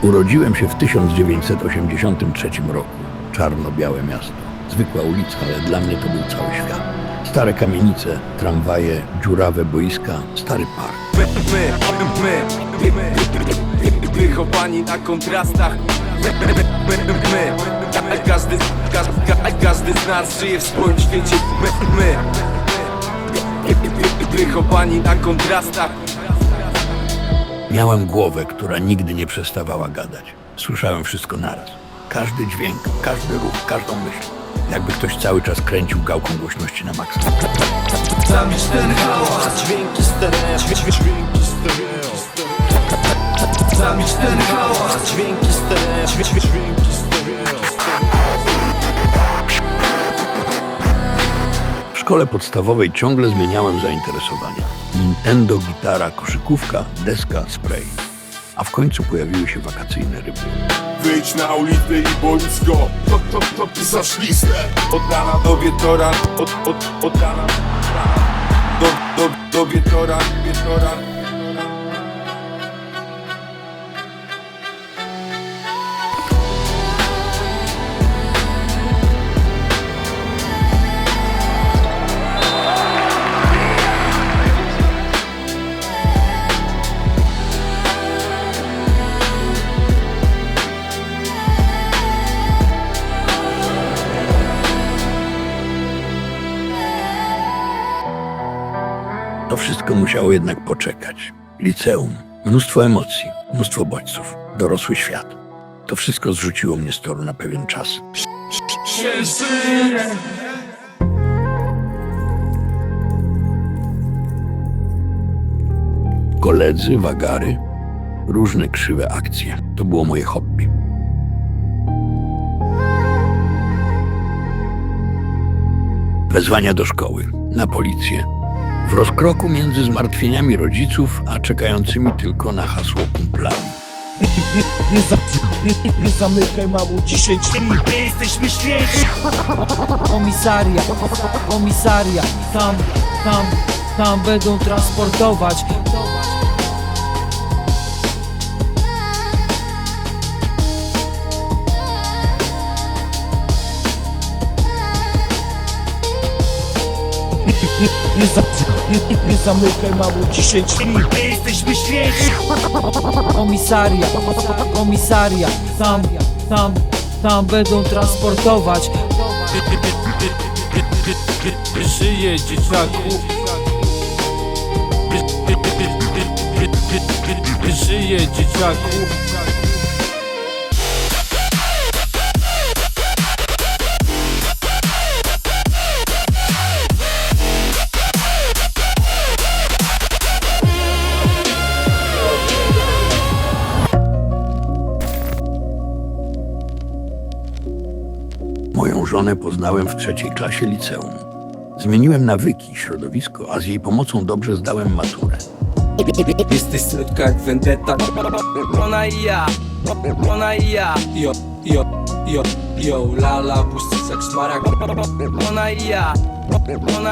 Urodziłem się w 1983 roku. Czarno-białe miasto. Zwykła ulica, ale dla mnie to był cały świat. Stare kamienice, tramwaje, dziurawe boiska, stary park. Wychowani na kontrastach. Każdy z nas żyje w swoim świecie. Wychowani na kontrastach. Miałem głowę, która nigdy nie przestawała gadać. Słyszałem wszystko naraz. Każdy dźwięk, każdy ruch, każdą myśl. Jakby ktoś cały czas kręcił gałką głośności na maksa. Zabić ten hałas. Dźwięki stereo. Zabić ten hałas. Dźwięki stereo. W szkole podstawowej ciągle zmieniałem zainteresowania. Nintendo, gitara, koszykówka, deska, spray. A w końcu pojawiły się wakacyjne ryby. Wyjdź na ulicę i boisko, to pisasz listę. Od rana do wieczora. Od rana do wieczora. To wszystko musiało jednak poczekać. Liceum, mnóstwo emocji, mnóstwo bodźców, dorosły świat. To wszystko zrzuciło mnie z toru na pewien czas. Koledzy, wagary, różne krzywe akcje. To było moje hobby. Wezwania do szkoły, na policję. W rozkroku między zmartwieniami rodziców, a czekającymi tylko na hasło kumplami. Nie zamykaj, mamu, dzisiaj drzwi. Nie jesteśmy święci. Komisaria, tam będą transportować. Nie zamykaj, mamu, dzisiaj drzwi. Nie jesteśmy święci. Komisaria, tam będą transportować. Żyje dzieciaku. Żyje dzieciaku. Moją żonę poznałem w 3. klasie liceum. Zmieniłem nawyki, środowisko, a z jej pomocą dobrze zdałem maturę. Jesteś słodka jak vendetta. Ona i ja. Yo, lala, pusty jak szmarak. Ona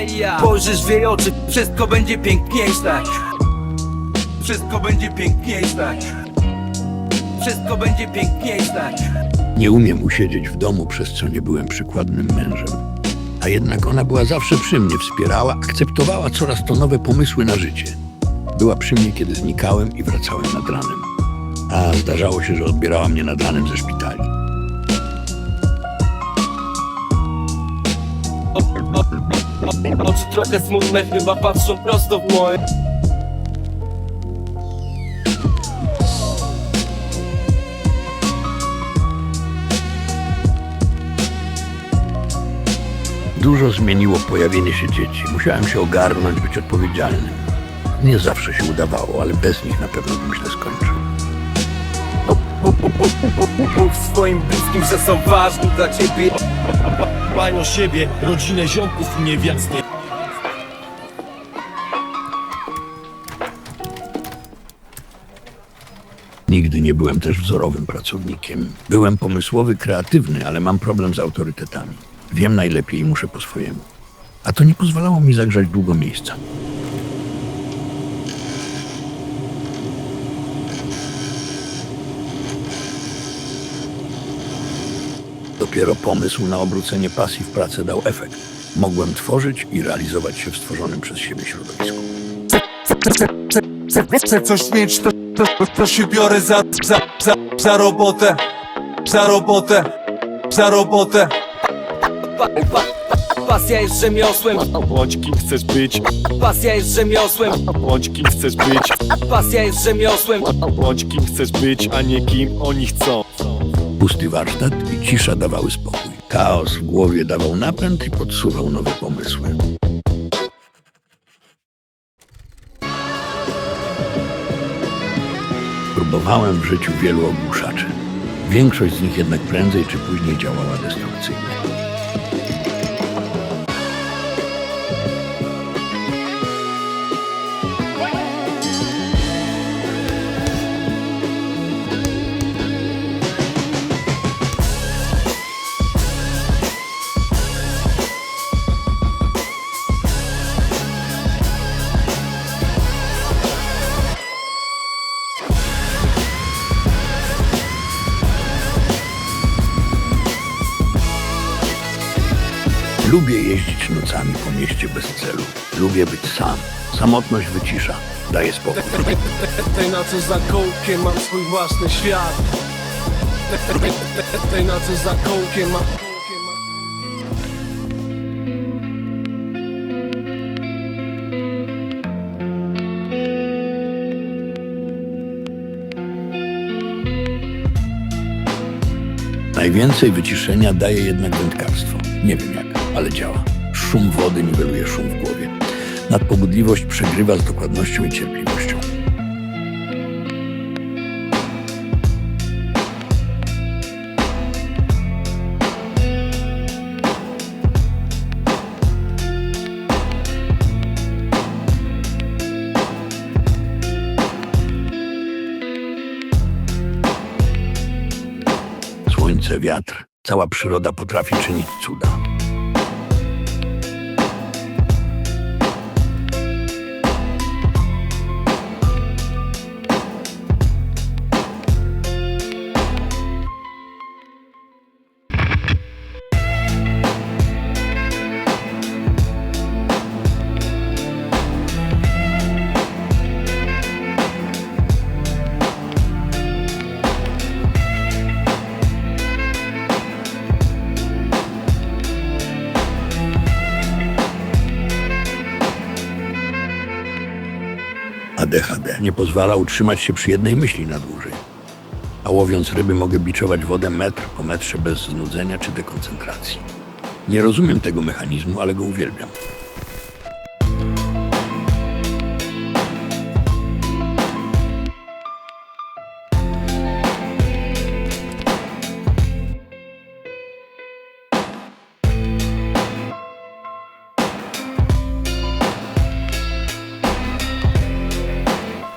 i ja. Spojrzysz w jej oczy, wszystko będzie piękniejsze. Wszystko będzie piękniejsze. Nie umiem usiedzieć w domu, przez co nie byłem przykładnym mężem. A jednak ona była zawsze przy mnie, wspierała, akceptowała coraz to nowe pomysły na życie. Była przy mnie, kiedy znikałem i wracałem nad ranem. A zdarzało się, że odbierała mnie nad ranem ze szpitali. Oczy trochę smutne, chyba patrzą prosto w moje. Dużo zmieniło pojawienie się dzieci. Musiałem się ogarnąć, być odpowiedzialnym. Nie zawsze się udawało, ale bez nich na pewno bym źle skończył. Mów swoim bliskim, że są ważni dla ciebie. Dbaj o siebie, rodzinę, ziomków i niewiasty. Nigdy nie byłem też wzorowym pracownikiem. Byłem pomysłowy, kreatywny, ale mam problem z autorytetami. Wiem najlepiej i muszę po swojemu. A to nie pozwalało mi zagrzać długo miejsca. Dopiero pomysł na obrócenie pasji w pracę dał efekt. Mogłem tworzyć i realizować się w stworzonym przez siebie środowisku. Chcę coś mieć, to się biorę za robotę. Za robotę. Za robotę. Pasja jest rzemiosłem, Bądź kim chcesz być, pasja jest rzemiosłem, bądź kim chcesz być, pasja jest rzemiosłem. bądź kim chcesz być, a nie kim oni chcą. Pusty warsztat i cisza dawały spokój. Chaos w głowie dawał napęd i podsuwał nowe pomysły. Próbowałem w życiu wielu ogłuszaczy. Większość z nich jednak prędzej czy później działała destrukcyjnie. Lubię jeździć nocami po mieście bez celu. Lubię być sam. Samotność wycisza, daje spokój. Tej nocy za kołkiem mam swój własny świat. Tej nocy za kołkiem mam... Najwięcej wyciszenia daje jednak wędkarstwo. Nie wiem jak, ale działa. Szum wody niweluje szum w głowie. Nadpobudliwość przegrywa z dokładnością i cierpliwością. Słońce, wiatr, cała przyroda potrafi czynić cuda. ADHD nie pozwala utrzymać się przy jednej myśli na dłużej. A łowiąc ryby mogę biczować wodę metr po metrze bez znudzenia czy dekoncentracji. Nie rozumiem tego mechanizmu, ale go uwielbiam.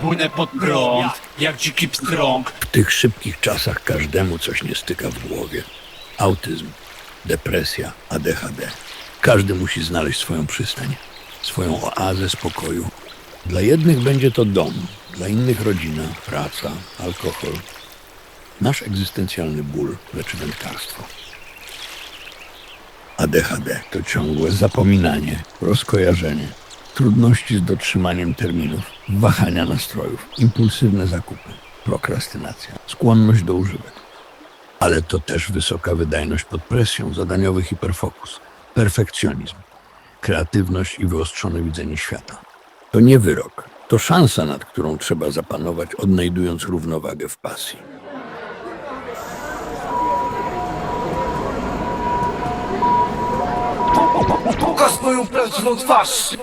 Płynę pod prąd, jak dziki pstrąg. W tych szybkich czasach każdemu coś nie styka w głowie. Autyzm, depresja, ADHD. Każdy musi znaleźć swoją przystań, swoją oazę spokoju. Dla jednych będzie to dom, dla innych rodzina, praca, alkohol. Nasz egzystencjalny ból leczy wędkarstwo. ADHD to ciągłe zapominanie, rozkojarzenie, trudności z dotrzymaniem terminów, wahania nastrojów, impulsywne zakupy, prokrastynacja, skłonność do używek. Ale to też wysoka wydajność pod presją, zadaniowy hiperfokus, perfekcjonizm, kreatywność i wyostrzone widzenie świata. To nie wyrok, to szansa, nad którą trzeba zapanować, odnajdując równowagę w pasji. Pokaż swoją prawdziwą twarz.